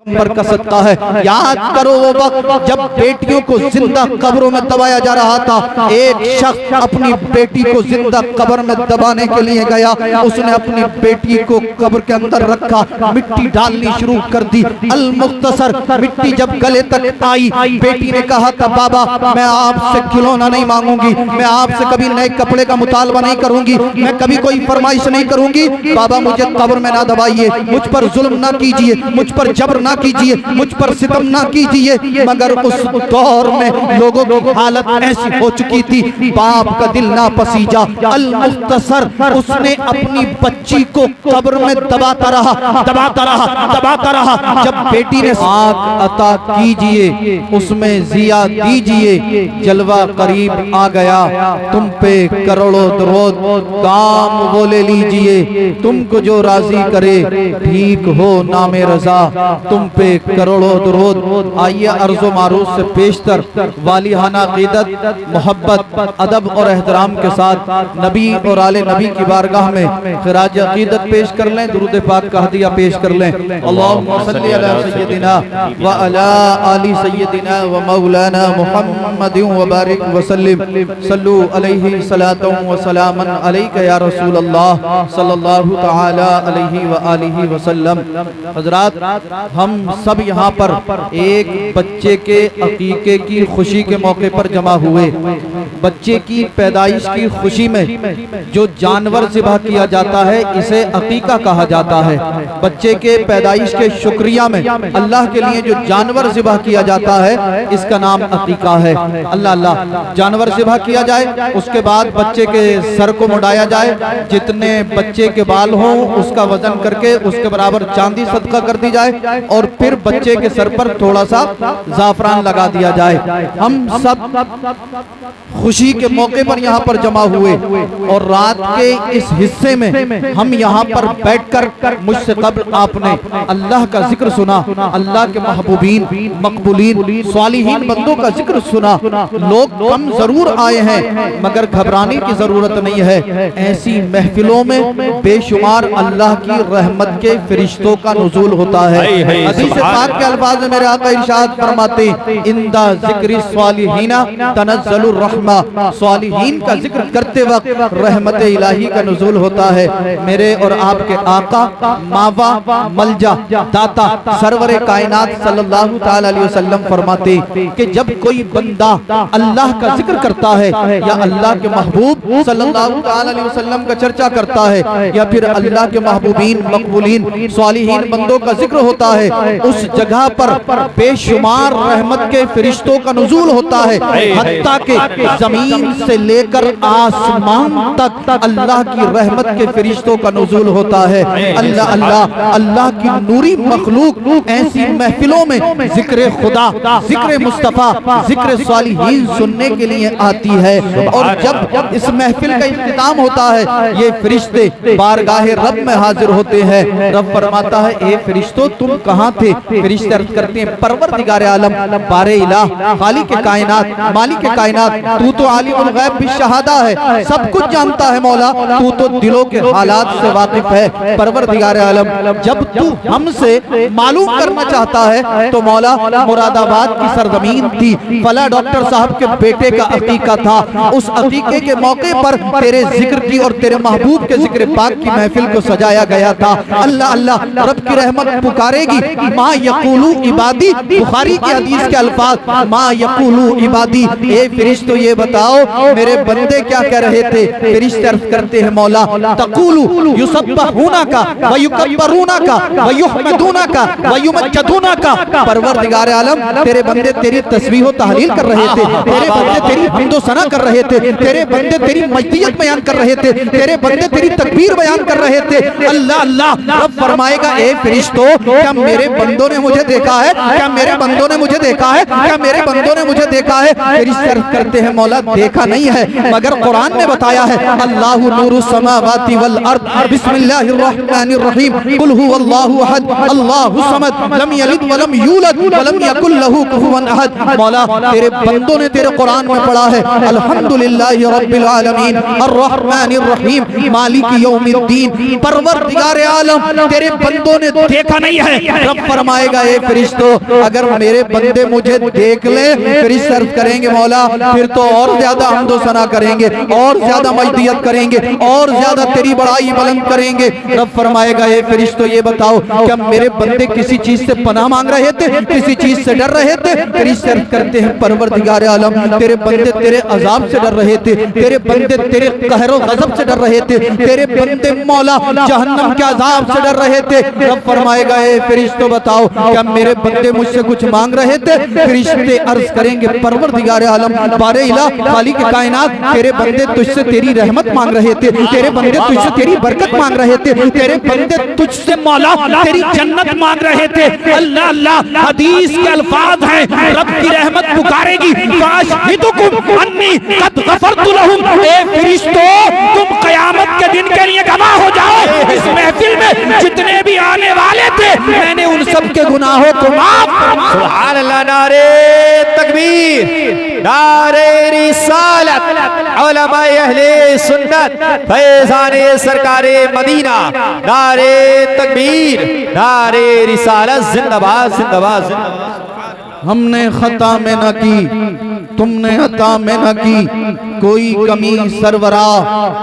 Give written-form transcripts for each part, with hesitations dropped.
पैगंबर का सदका है। याद करो वो वक्त जब बेटियों को जिंदा कब्रों में दबाया जा रहा था। एक शख्स अपनी बेटी को जिंदा कब्र में दबाने के लिए गया। उसने अपनी बेटी को कब्र के अंदर रखा, मिट्टी डालनी शुरू कर दी। अल मुख्तसर, मिट्टी जब गले तक आई, बेटी ने कहा था बाबा मैं आपसे खिलौना नहीं मांगूंगी, मैं आपसे कभी नए कपड़े का मुतालबा नहीं करूंगी, मैं कभी कोई फरमाइश नहीं करूंगी। बाबा मुझे कब्र में ना दबाइए, मुझ पर जुल्म ना कीजिए, मुझ पर जबर ना कीजिए, मुझ पर सितम ना कीजिए। मगर उस दौर में लोगों की हालत ऐसी हो चुकी थी, बाप का दिल ना पसीजा। अल मुख्तसर, उसने अपनी बच्ची को कब्र में दबाता रहा, दबाता रहा, दबाता रहा। जब बेटी ने आँख अता कीजिए, उसमें जिया दीजिए, जलवा करीब आ गया, तुम पे करोड़ों दरूद काम वो ले लीजिए, तुमको जो राजी करे ठीक हो नामे रजा, तुम पे करोड़ों दरूद। आइए अर्ज़ो मारूफ से पेशतर वालिहाना अक़ीदत, मोहब्बत, अदब और एहतराम के साथ नबी और आले नबी की बारगाह में खिराज अक़ीदत पेश कर लें, दुरूद पाक का हदिया पेश कर लें। अल्लाहुम्मा सल्ली अला सय्यदिना व अला आलि सय्यदिना व मौलाना मुहम्मदिन व बारिक व सल्लिम, सल्लु अलैहि सलातु व सलामन अलैका या रसूल अल्लाह सल्लल्लाहु तआला अलैहि व आलिहि व सल्लम। हज़रात, हम सब यहाँ पर एक बच्चे के अकीके की खुशी के मौके पर जमा हुए। बच्चे की पैदाइश की खुशी में जो जानवर ज़िबह किया जाता है इसे अकीका कहा जाता है। बच्चे के पैदाइश के शुक्रिया में अल्लाह के लिए जो जानवर ज़िबह किया जाता है इसका नाम अकीका है। अल्लाह अल्लाह, जानवर ज़िबह किया जाए, उसके बाद बच्चे के सर को मुड़ाया जाए, जितने बच्चे के बाल हों उसका वजन करके उसके बराबर चांदी सदका कर दी जाए और फिर बच्चे के सर पर थोड़ा सा ज़ाफ़रान लगा दिया जाए। हम सब खुशी के मौके पर यहाँ पर जमा हुए और रात के इस हिस्से में हम यहाँ पर बैठकर मुझसे कब्ल आपने अल्लाह का जिक्र सुना, अल्लाह के महबूबीन, मकबूलीन, सालिहीन बंदों का जिक्र सुना। लोग कम जरूर आए हैं मगर घबराने की जरूरत नहीं है। ऐसी महफिलों में बेशुमार अल्लाह की रहमत के फरिश्तों का नुज़ूल होता है। हदीस पाक के अल्फाज में मेरे आका इरशाद फरमाते, इंदा ज़िक्रि स्वालिहीना तनज़्ज़लुर रहमा, स्वालिहीन का जिक्र करते वक्त रहमत इलाही का नुज़ूल होता है। मेरे और आपके आका, मावा, मलजा, दाता, सरवरे कायनात सल्लल्लाहु ताला अलैहि वसल्लम फरमाते कि जब कोई बंदा अल्लाह का जिक्र करता है या अल्लाह के महबूब सल्लल्लाहु ताला अलैहि वसल्लम का चर्चा करता है या फिर अल्लाह के महबूबीन, मकबूलीन, सालिहीन बंदों का जिक्र होता है, उस जगह पर बेशुमार रहमत के फरिश्तों का नुज़ूल होता है। हत्ता के जमीन से लेकर आसमान तक अल्लाह की रहमत के फरिश्तों का नुज़ूल होता है। अल्लाह अल्लाह, अल्लाह की नूरी मखलूक ऐसी महफिलों में जिक्र खुदा, जिक्र मुस्तफ़ा, जिक्र सालिहीन सुनने के लिए आती है। और जब इस महफिल का इख्तिताम होता है ये फरिश्ते बारगाहे रब में हाजिर होते हैं। रब फरमाता है, ए फरिश्तों तुम कहाँ थे? फरिश्ते अर्ज़ करते हैं, परवरदिगार आलम, बारे इलाह, खालिक कायनात, मालिक कायनात, तू तो आलिमुल गैब भी शहादा है, सब कुछ जानता है मौला, तू तो दिलों के हालात से वाकिफ है। परवरदिगार आलम, जब तू हमसे मालूम करना चाहता है तो मौला मुरादाबाद की सरजमीन थी, फला डॉक्टर साहब के बेटे का अकीका था, उस अकीके के मौके पर तेरे जिक्र की और तेरे महबूब के जिक्र पाक की महफिल को सजाया गया था। अल्लाह अल्लाह, रब की रहमत पुकारेगी, मा यकूलू इबादी, बुखारी की हदीस के अल्फाज, मा यकूलू इबादी। ए फरिश्तों ये बताओ मेरे बंदे क्या कह रहे थे? फरिश्ते अर्ज़ करते हैं, मौला तक़ूलू युसब्बहूना का व युकब्बरूना का व युहमदूना का व युमज्जदूना का। परवरदिगार आलम, तेरे बंदे तेरी तस्बीह व तहलील कर रहे थे, तेरे बंदे तेरी हम्दो सना कर रहे थे, तेरे बंदे तेरी मजदियत बयान कर रहे थे, तेरे बंदे तेरी तकबीर बयान कर रहे थे। अल्लाह अल्लाह, रब फरमाएगा, ए फरिश्तों क्या मेरे बंदों ने मुझे देखा है? क्या मेरे बंदों ने मुझे देखा है? क्या मेरे बंदों ने मुझे देखा है? फरिश्ते अर्ज़ करते हैं, मौला देखा नहीं है मगर कुरान ने बताया है, अल्लाहु नूरु समावाति वल अर्द, बिस्मिल्लाहिर रहमानिर रहीम, कुल हुवल्लाहु अहद, अल्लाहु समद, लम यलिद व लम यूलद व लम यकुल लहू कुफुवन अहद। मौला तेरे बंदों ने तेरे कुरान में पढ़ा है, अल्हम्दुलिल्लाहि रब्बिल आलमीन अर्रहमानिर रहीम मालिक यौमिद्दीन। परवरदिगार आलम, तेरे बंदों ने देखा नहीं है, रब रब फरमाएगा ए फरिश्तों अगर मेरे बंदे मुझे देख ले फिर इस अर्ज करेंगे मौला फिर तो और ज्यादा हमदो सना करेंगे और ज्यादा मजदियत करेंगे और ज्यादा तेरी बड़ाई बुलंद करेंगे। रब फरमाएगा ए फरिश्तों ये बताओ क्या मेरे बंदे किसी चीज से पनाह मांग रहे थे, किसी चीज से डर रहे थे? फिर इस अर्ज करते हैं परवरदिगार आलम तेरे बंदे तेरे अजाब से डर रहे थे, तेरे बंदे तेरे कहरो गजब से डर रहे थे, तेरे बंदे मौला जहन्नम के अजाब से डर रहे थे। रब फरमाएगा ए फरिश्तों बताओ क्या मेरे बंदे मुझसे कुछ मांग रहे थे? फरिश्ते अर्ज करेंगे परवरदिगार आलम बारे इला खालिक कायनात तेरे बंदे तुझसे तेरी रहमत मांग रहे थे, तेरे बंदे तुझसे तेरी बरकत मांग रहे थे, तेरे बंदे तुझसे मौला तेरी जन्नत मांग रहे थे। अल्लाह अल्लाह हदीस के अल्फाज हैं रब की रहमत पुकारेगी फाशहिदुकुम अन्नी कद गफरतु लहुम। ए फरिश्तों तुम कयामत के दिन के लिए गवाह हो जाओ इस महफिल में जितने भी आने वाले थे मैंने उन सब के गुनाहों को माफ। सुभान अल्लाह। नारे तकबीर, नारे रिसालत, उलमाए अहले सुन्नत, फैज़ाने सरकारे मदीना, नारे तकबीर, नारे रिसालत, जिंदाबाद जिंदाबाद जिंदाबाद। हमने खता में न की तुमने अता में न की कोई कमी सरवरा,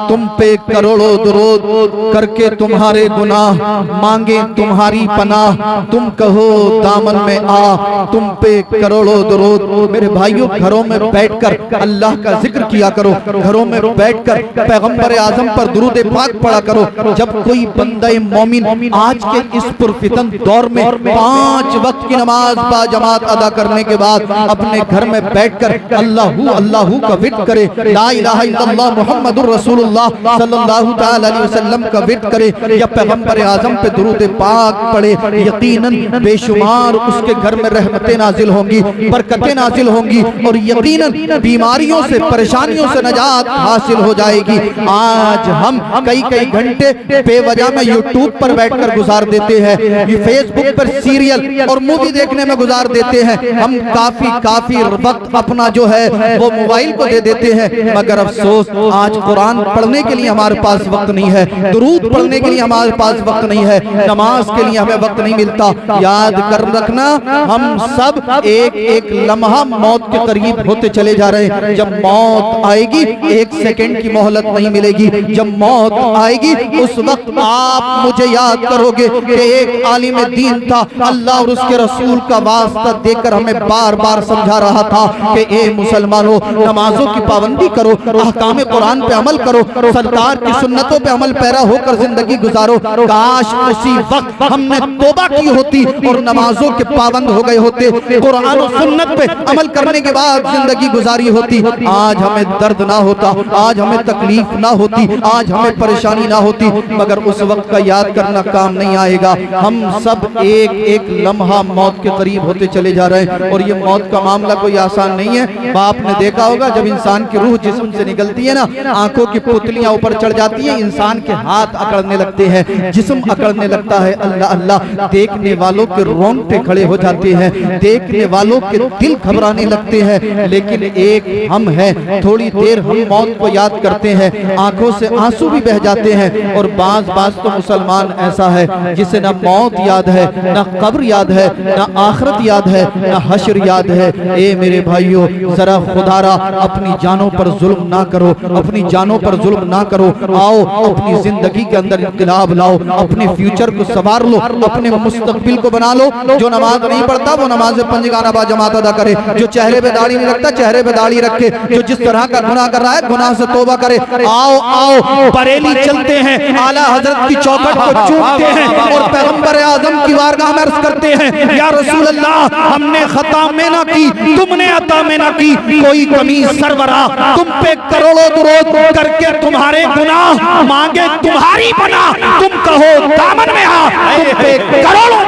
तुम पे करोड़ों दुरूद करके तुम्हारे गुनाह मांगे तुम्हारी पनाह, तुम कहो दामन में आ तुम पे करोड़ों दुरूद। मेरे भाइयों घरों में बैठकर अल्लाह का जिक्र किया करो, घरों में बैठकर पैगंबर आजम पर दुरूद पाक पढ़ा करो। जब कोई बंदा मोमिन आज के इस पुरफितन दौर में 5 वक्त की नमाज बाजमात अदा करने के बाद अपने घर में बैठकर अल्लाहू अल्लाहू का विर्द करे, ला इलाहा इल्लल्लाह मुहम्मदुर रसूलुल्लाह सल्लल्लाहु तआला अलैहि वसल्लम का विर्द करे या पैगंबर आजम पे दुरूद पाक पढ़े, यकीनन बेशुमार उसके घर में रहमतें नाजिल होंगी, बरकतें नाजिल होंगी और यकीनन बीमारियों से परेशानियों से नजात हासिल हो जाएगी। आज हम कई घंटे बेवजह में यूट्यूब पर बैठकर गुजार देते हैं, ये फेसबुक पर सीरियल और मूवी देखने में गुजार देते हैं, हम काफी वक्त अपना जो है वो मोबाइल को दे देते हैं। मगर अफसोस आज कुरान पढ़ने के लिए हमारे पास वक्त नहीं है, दुरूद पढ़ने के लिए हमारे पास वक्त नहीं है, नमाज के लिए हमें वक्त नहीं मिलता। याद कर रखना हम सब एक लम्हा मौत के करीब होते चले जा रहे हैं। जब मौत आएगी 1 सेकंड की मोहलत नहीं मिलेगी, जब मौत आएगी उस वक्त आप मुझे याद करोगे कि एक आलिम दीन था, अल्लाह और उसके रसूल का वास्ता देकर हमें बार बार समझा रहा था कि ए मुसलमानों नमाजों की पाबंदी करो, अहकाम कुरान पे अमल करो, सरकार की सुन्नतों पे अमल पैरा होकर जिंदगी गुजारो। काश उसी वक्त हमने तौबा की होती और नमाजों के पाबंद हो गए होते, कुरान और सुन्नत पे अमल करने के बाद जिंदगी गुजारी होती, आज हमें दर्द ना होता, आज हमें तकलीफ ना होती, आज हमें परेशानी ना होती। मगर उस वक्त का याद करना काम नहीं आएगा। हम सब एक लम्हा मौत के करीब होते चले जा रहे हैं और ये मौत का मामला कोई आसान नहीं है। आपने देखा होगा जब इंसान की रूह जिस्म से निकलती है ना, आंखों की पुतलियां ऊपर चढ़ जाती हैं, इंसान के हाथ अकड़ने लगते हैं, जिस्म अकड़ने लगता है। अल्लाह अल्लाह देखने वालों के रोंगटे खड़े हो जाते हैं, देखने वालों के दिल घबराने लगते हैं। लेकिन एक हम हैं, थोड़ी देर हम मौत को याद करते हैं, आंखों से आंसू भी बह जाते हैं। और बाज तो मुसलमान ऐसा है जिसे ना मौत याद है, ना कब्र याद है, ना आखिरत याद है, ना हश्र याद है। ए मेरे भाइयों जरा खुदारा अपनी जानों पर जुल्म ना करो, अपनी जानों पर जुल्म ना करो। आओ अपनी जिंदगी के अंदर इनकलाब लाओ, अपने फ्यूचर को संवार लो, अपने मुस्तकबिल को बना लो। जो नमाज नहीं पढ़ता वो नमाज पंजगाना बाजमात अदा करे, जो चेहरे पे दाढ़ी नहीं रखता चेहरे पे दाढ़ी रखे, जो जिस तरह का गुनाह कर रहा है गुनाह से तौबा करे। आओ आओ बरेली चलते हैं, आला हजरत की चौखट को चूमते हैं और पैगंबर आजम की बारगाह में अर्ज करते हैं या रसूल अल्लाह हमने खता में ना की तुमने अता में ना की कोई कमी सरवरा, तुम पे करोड़ों दुरूद करके तुम्हारे गुनाह मांगे तुम्हारी पनाह, तुम कहो दामन में आ तुम पे करोड़ों।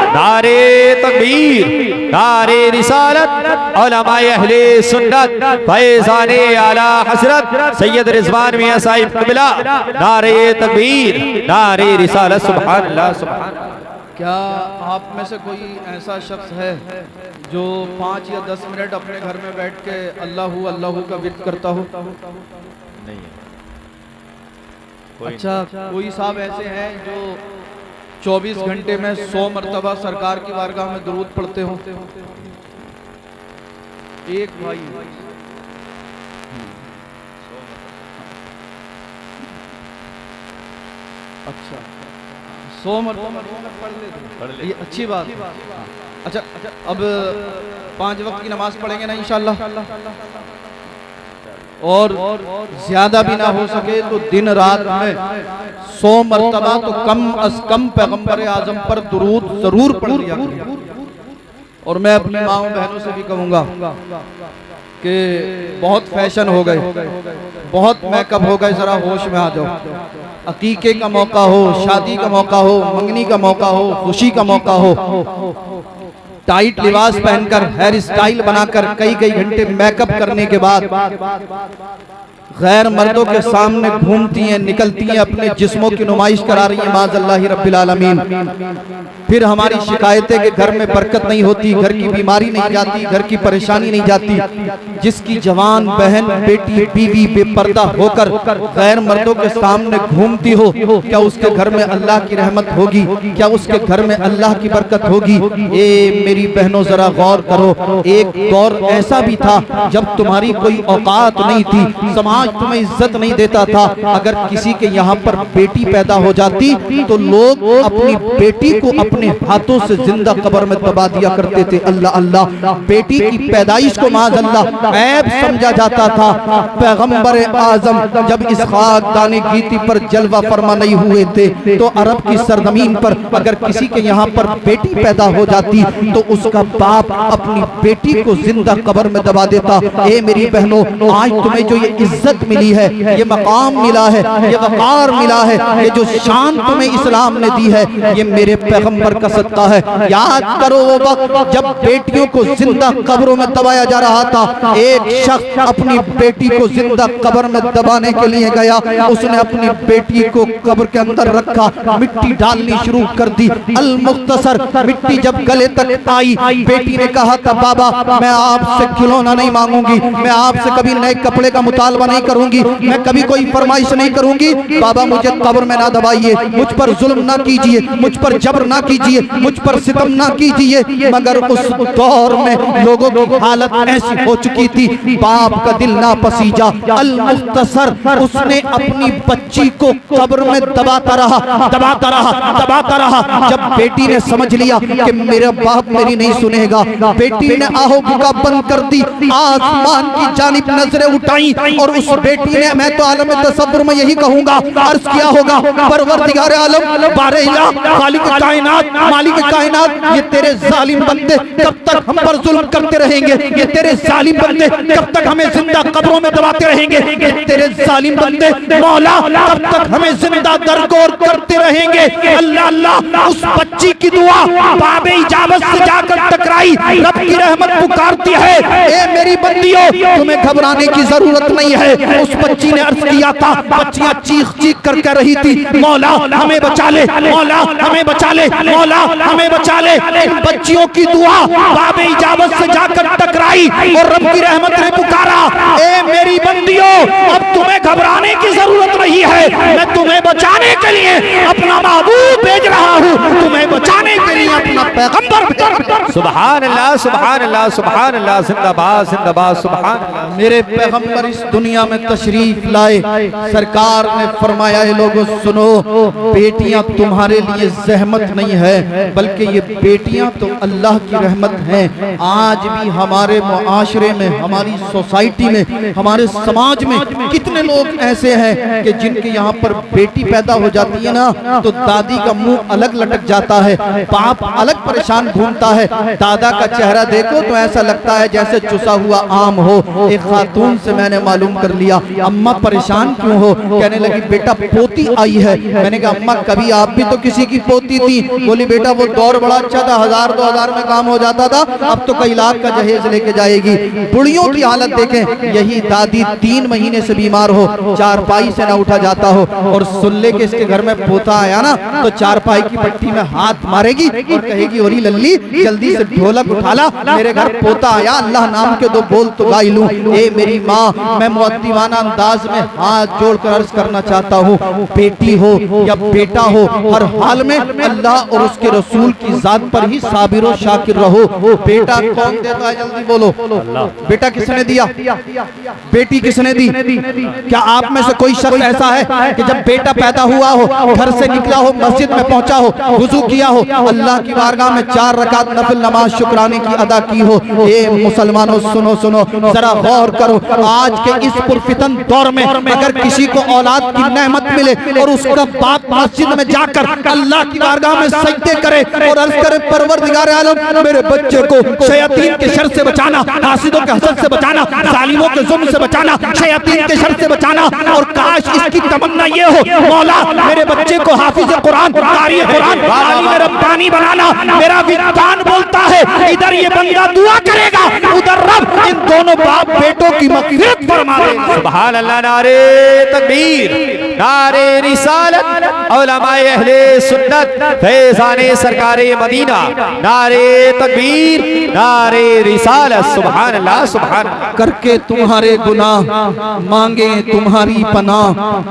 नारे तकबीर, नारे रिसालत, उलमाए अहले सुन्नत, फैज़ाने आला हज़रत सैयद रिज़वान मियां साहिब क़िबला, नारे तकबीर, नारे रिसालत। सुभान अल्लाह सुभान अल्लाह। क्या आप में से कोई ऐसा शख्स है जो 5 या 10 मिनट अपने घर में बैठ के अल्लाहू अल्लाहू का विर्द करता हो? नहीं है। अच्छा कोई साहब ऐसे हैं जो 24 घंटे में 100 मरतबा सरकार की बारगाह में दुरूद पढ़ते हो? एक भाई अच्छा 100 मरतबा पढ़ ले, ये अच्छी बात। अच्छा अब 5 वक्त की नमाज पढ़ेंगे ना इंशाअल्लाह, और ज्यादा भी ना हो सके तो दिन रात में 100 मरतबा तो कम अज कम पैगंबर आजम पर दुरूद जरूर पढ़ लिया करें। और मैं अपनी माँ बहनों से भी कहूँगा कि बहुत फैशन हो गए, बहुत मेकअप हो गए, जरा होश में आ जाओ। अकीके का मौका हो, शादी का मौका हो, मंगनी का मौका हो, खुशी का मौका हो, टाइट लिबास पहनकर हेयर स्टाइल बनाकर कई घंटे मेकअप करने के बाद गैर मर्दों के सामने घूमती हैं, निकलती हैं, अपने जिस्मों की नुमाइश करा रही हैं माज़अल्लाह रब्बिल आलमीन। फिर हमारी शिकायतें कि घर में बरकत नहीं होती, घर की बीमारी नहीं जाती, घर की परेशानी नहीं जाती। जिसकी जवान बहन बेटी बीवी बेपर्दा होकर गैर मर्दों के सामने घूमती हो, क्या उसके घर में अल्लाह की रहमत होगी? क्या उसके घर में अल्लाह की बरकत होगी? ए मेरी बहनों जरा गौर करो, एक दौर ऐसा भी था जब तुम्हारी कोई औकात नहीं थी, समाज तुम्हें इज्जत नहीं देता था। अगर किसी के यहाँ पर बेटी पैदा हो जाती तो लोग अपनी बेटी को अपने हाथों से जिंदा कब्र में दबा दिया करते थे। अल्लाह अल्लाह, बेटी की पैदाइश को माज़अल्लाह ऐब समझा जाता था। पैगंबर आजम जब इस खाकदानी गीती पर जलवा फरमा नहीं हुए थे तो अरब की सरजमीन पर अगर किसी के यहाँ पर बेटी पैदा हो जाती तो उसका बाप अपनी बेटी को जिंदा कब्र में दबा देता। ए मेरी बहनों, आज तुम्हें जो ये इज्जत मिली है, ये मकाम मिला है, ये वकार मिला है, ये जो शान तुम्हें इस्लाम ने दी है, ये मेरे पैगंबर का सदका है। याद करो वो वक्त जब बेटियों को जिंदा कब्रों में दबाया जा रहा था। एक शख्स अपनी बेटी को जिंदा कब्र में दबाने के लिए गया, उसने अपनी बेटी को कब्र के अंदर रखा, मिट्टी डालनी शुरू कर दी। अल मुख्तसर, मिट्टी जब गले तक आई, बेटी ने कहा था बाबा मैं आपसे खिलौना नहीं मांगूंगी, मैं आपसे कभी नए कपड़े का मुतालबा नहीं करूंगी, मैं कभी कोई फरमाइश नहीं करूंगी, बाबा मुझे कब्र में ना दबाइए, मुझ पर जुल्म ना कीजिए, मुझ पर जबर ना कीजिए, मुझ पर सितम ना कीजिए। मगर उस दौर में लोगों की हालत ऐसी हो चुकी थी, बाप का दिल ना पसीजा। अल मुख्तसर, उसने अपनी बच्ची को कब्र में दबाता रहा, दबाता रहा, दबाता रहा। जब बेटी ने समझ लिया कि मेरा बाप मेरी नहीं सुनेगा, बेटी ने आहो भुका बंद कर दी, आसमान की जानिब नजरें उठाई और उस बेटी ने, मैं तो आलम तसव्वुर में यही कहूंगा, अर्ज किया होगा परवरदिगार आलम बारे इलाह खालिक कायनात मालिक कायनात, ये तेरे जालिम बंदे कब तक हम पर जुल्म करते रहेंगे? ये तेरे जालिम बंदे कब तक हमें जिंदा कब्रों में दबाते रहेंगे? ये तेरे जालिम बंदे मौला कब तक हमें जिंदा दरगोर करते रहेंगे? अल्लाह अल्लाह, उस बच्ची की दुआ बाबे इजाजत से जाकर टकराई, रब की रहमत पुकारती है। ए मेरी बंदियों, तुम्हें घबराने की जरूरत नहीं है। उस बच्ची ने अर्ज किया था, बच्चियां चीख चीख कर कह रही थी मौला हमें बचा ले, मौला हमें बचा ले, मौला हमें बचा ले। बच्चियों की दुआ बाबे इजाजत से जाकर टकराई और रब की रहमत ने पुकारा। ए मेरी बंदियों, अब तुम्हें घबराने की जरूरत नहीं है, मैं तुम्हें बचाने के लिए अपना महबूब भेज रहा हूँ, तुम्हें बचाने के लिए अपना पैगंबर भेज रहा हूं। सुभान अल्लाह, सुभान अल्लाह, सुभान अल्लाह, जिंदाबाद जिंदाबाद, सुभान अल्लाह। मेरे पैगंबर इस दुनिया में तशरीफ लाए, सरकार ने फरमाया है लोगों सुनो, बेटियां तुम्हारे लिए जहमत नहीं है, बल्कि ये बेटियां तो अल्लाह की रहमत हैं। आज भी हमारे मुआशरे में, हमारी सोसाइटी में, हमारे समाज में कितने लोग ऐसे हैं कि जिनके यहाँ पर बेटी पैदा हो जाती है ना तो दादी का मुंह अलग लटक जाता है, बाप अलग परेशान घूमता है, दादा का चेहरा देखो तो ऐसा लगता है जैसे चुसा हुआ आम हो। एक खातून से मैंने मालूम कर लिया, अम्मा परेशान क्यों हो? कहने लगी बेटा पोती आई है। मैंने कहा अम्मा कभी आप भी तो किसी की पोती थी। बोली बेटा वो दौर बड़ा अच्छा था, 1000-2000 में काम हो जाता था, अब तो कई लाख का जहेज लेके जाएगी। बुढ़ियों की हालत देखें, यही दादी 3 महीने से बीमार हो, चारपाई से ना उठा जाता हो और सुन ले के इसके घर में पोता आया ना तो चारपाई की पट्टी में हाथ मारेगी और कहेगी ओरी लल्ली जल्दी से ढोलक ढोलक उठाला, मेरे घर पोता आया, अल्लाह नाम के दो बोल तो गाई लूं। ए मेरी माँ, मैं मुअद्दिबाना अंदाज में हाथ जोड़कर अर्ज करना चाहता हूँ, बेटी हो या बेटा हो, हर हाल में अल्लाह और उसके रसूल की जात पर ही साबिर और शाकिर रहो। बेटा कौन देता है, जल्दी बोलो। बेटा किसने दिया, बेटी किसने दी? क्या आप में से कोई शख्स ऐसा है कि जब बेटा पैदा हुआ हो, घर से निकला हो, मस्जिद में पहुंचा हो, वुजू किया हो, अल्लाह की बारगाह में 4 रकात नफिल नमाज शुक्राने की अदा की हो? ये मुसलमानों सुनो सुनो, जरा गौर करो। आज के इस पुरफितन दौर में अगर किसी को औलाद की नेमत मिले और उसका बाप मस्जिद में जाकर अल्लाह की बारगाह में सजदे करे और अर्ज करे, परवरदिगार आलम मेरे बच्चे को शैतान के शर से बचाना, हासिदों के हसद से बचाना, जालिमों के जुल्म से बचाना, शैतान के शर से बचाना, और काश इसकी तमन्ना ये हो, मौला मेरे बच्चे को हाफिज कुरान, कारी कुरान, आलिम रब्बानी बनाना। मेरा विद्वान बोलता है इधर ये बंदा दुआ करेगा, उधर रब इन दोनों बाप बेटों की मग़फ़िरत फरमा देगा। सुभान अल्लाह। नारे तकबीर, नारे रिसालत, उलमाए अहले सुन्नत, फैज़ाने सरकारे मदीना, नारे तकबीर, नारे रिसालत। सुभान अल्लाह, सुभान अल्लाह। करके तुम्हारे गुनाह मांगे तुम्हारी पनाह,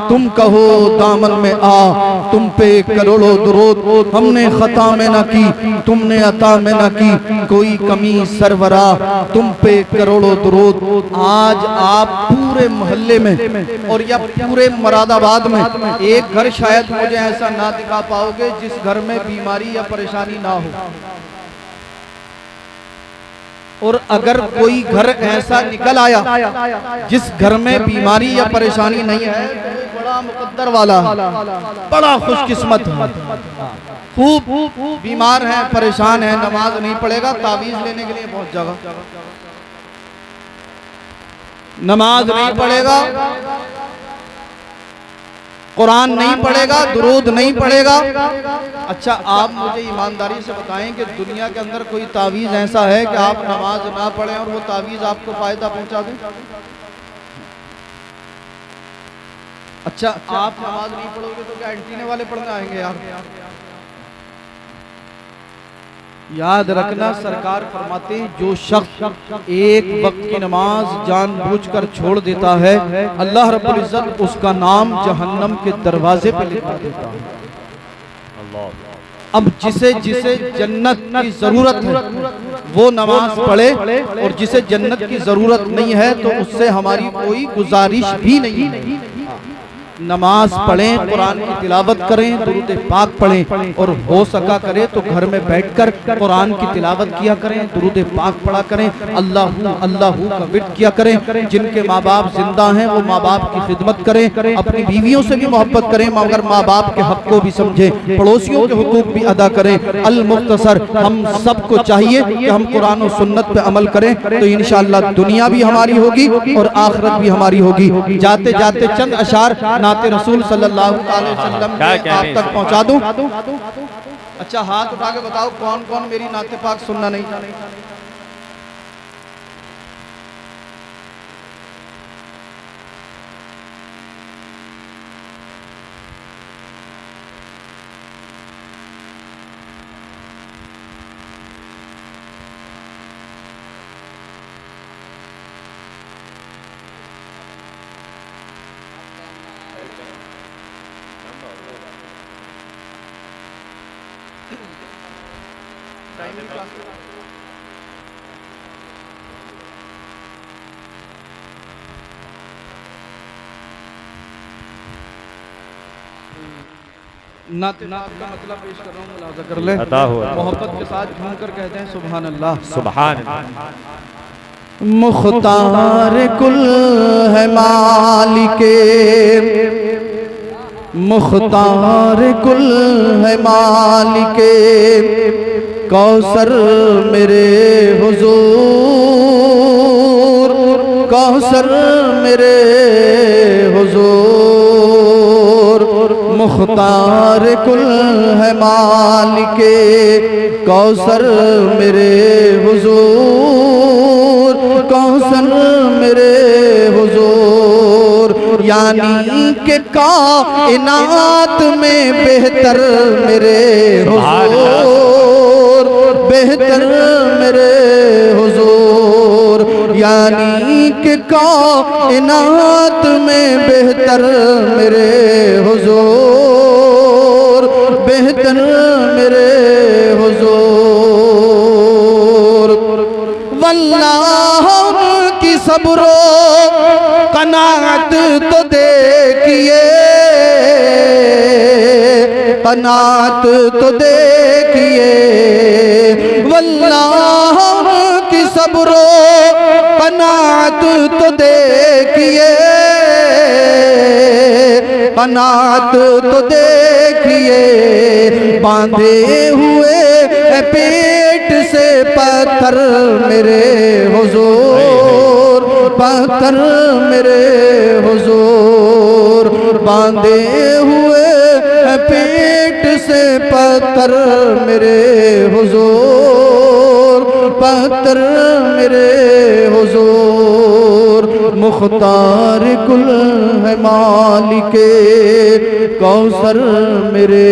तुम कहो दामन में आ, तुम पे करोड़ों दुरूद, हमने खता में न की, तुमने अता में न की, कोई कमी सरवरा, तुम पे करोड़ों दुरूद। आज आप पूरे मोहल्ले में और या पूरे मुरादाबाद में एक घर शायद मुझे ऐसा ना दिखा पाओगे जिस घर में बीमारी या परेशानी ना हो, और अगर कोई घर ऐसा निकल आया जिस घर में बीमारी या परेशानी नहीं है, तो बड़ा मुकद्दर वाला, बड़ा खुशकिस्मत है। खूब बीमार है, परेशान है, नमाज नहीं पढ़ेगा, तावीज लेने के लिए बहुत जगह, नमाज नहीं पढ़ेगा, कुरान नहीं पढ़ेगा, दुरूद नहीं पढ़ेगा। अच्छा, आप मुझे ईमानदारी से बताएं कि दुनिया के अंदर कोई तावीज़ ऐसा है कि आप नमाज ना पढ़ें और वो तावीज़ आपको फायदा पहुंचा दे? अच्छा, आप नमाज नहीं पढ़ोगे तो क्या एंटीने वाले पढ़ने आएंगे? याद रखना, सरकार फरमाते हैं जो शख्स एक वक्त की नमाज जानबूझकर छोड़ देता है, अल्लाह रब्बुल इज्जत उसका नाम जहन्नम के दरवाजे पे लिखवा देता है। अब जिसे जिसे जन्नत की जरूरत है वो नमाज पढ़े, और जिसे जन्नत की जरूरत नहीं है तो उससे हमारी कोई गुजारिश भी नहीं है। नमाज पढ़ें, कुरान की तिलावत करें, दुरूद पाक पढ़ें, और हो सका करे तो घर में बैठकर कुरान की तिलावत किया करें, दुरूद पाक पढ़ा करें, अल्लाह अल्लाह का विर्द किया करें। जिनके माँ बाप जिंदा हैं वो माँ बाप की खिदमत करें, अपनी बीवियों से भी मोहब्बत करें, मगर माँ बाप के हक को भी समझें, पड़ोसियों के हुकूक भी अदा करें। अल मुख्तसर, हम सबको चाहिए कि हम कुरान और सुन्नत पे अमल करें, तो इंशाअल्लाह दुनिया भी हमारी होगी और आखिरत भी हमारी होगी। जाते जाते चंद अशार नाते रसूल सल्लल्लाहु अलैहि वसल्लम आप तक पहुंचा दूं। अच्छा, हाथ उठा के बताओ कौन कौन मेरी नाते पाक सुनना नहीं चाहते? नाते का मतलब पेश कर रहा हूँ, मुलाजा कर ले, मोहब्बत के साथ झूम कर कहते हैं सुभान अल्लाह, सुभान। मुख्तार कुल है मालिके, मुख्तार कुल है मालिके, कौसर मेरे हुजूर, कौसर मेरे हुजूर, मुख्तार कुल है मालिके, कौसर मेरे हुजूर, कौसर मेरे हुजूर, यानी के कायनात में बेहतर मेरे हुजूर, बेहतर मेरे हुजूर, यानी कि कायनात में बेहतर मेरे हुजूर, बेहतर मेरे हुजूर। वल्लाह की सब्रो कनात तो देखिए, कनात तो देखिए, वल्लाह की सब्रो कनात तो देखिए, कनात तो देखिए। बांधे हुए पेट से पत्थर मेरे हुजूर, पत्थर मेरे हुजूर, बांधे हुए पेट से पत्थर मेरे हुजूर, पत्थर मेरे हुजूर। मुख्तार कुल है मालिके कौसर मेरे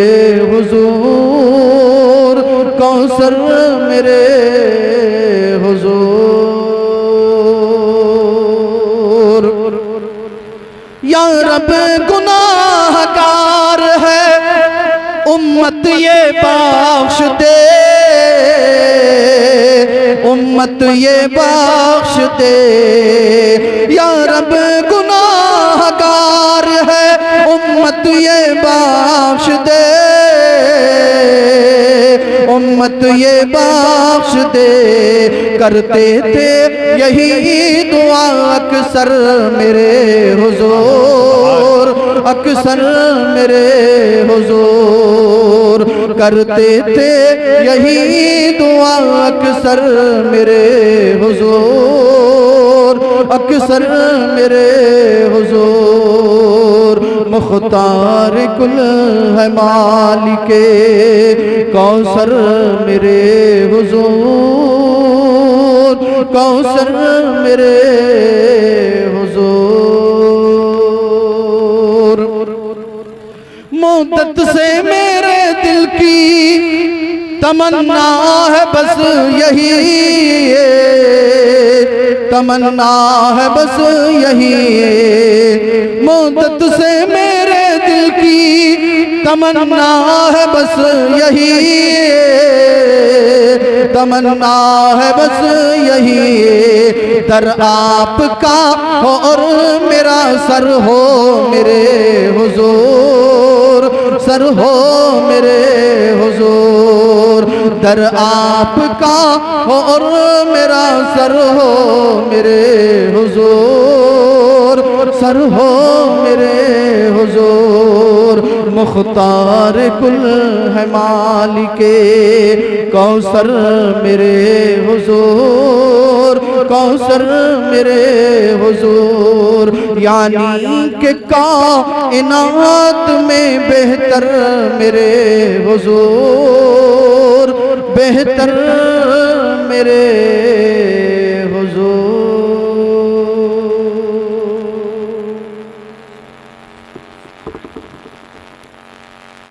हुजूर, कौसर मेरे हुजूर। या रब गुनाहगार है उम्मत ये बख्श दे, उम्मत ये बख्श दे। या रब गुनाहगार है उम्मत ये बख्श दे, उम्मत ये बख्श दे। करते थे यही दुआ अक्सर मेरे हुजूर, अक्सर मेरे हुजूर। करते थे यही दुआ अक्सर मेरे हुजूर, अक्सर मेरे हुजूर। मुख्तार कुल है मालिके कौसर मेरे हुजूर, कौसर मेरे हुजूर। मुद्दत से मेरे दिल की तमन्ना है बस यही, तमन्ना है बस यही। मुद्दत से मेरे दिल की तमन्ना है बस यही, तमन्ना है बस यही। दर आपका हो और मेरा सर हो मेरे हुजूर, सर हो मेरे हुजूर। दर आपका हो और मेरा सर हो मेरे हुजूर, सर हो मेरे हुजूर। मुख्तार कुल है मालिके कौसर मेरे हुजूर, कौसर मेरे हुजूर। यानी कि कायनात में बेहतर मेरे हुजूर, बेहतर मेरे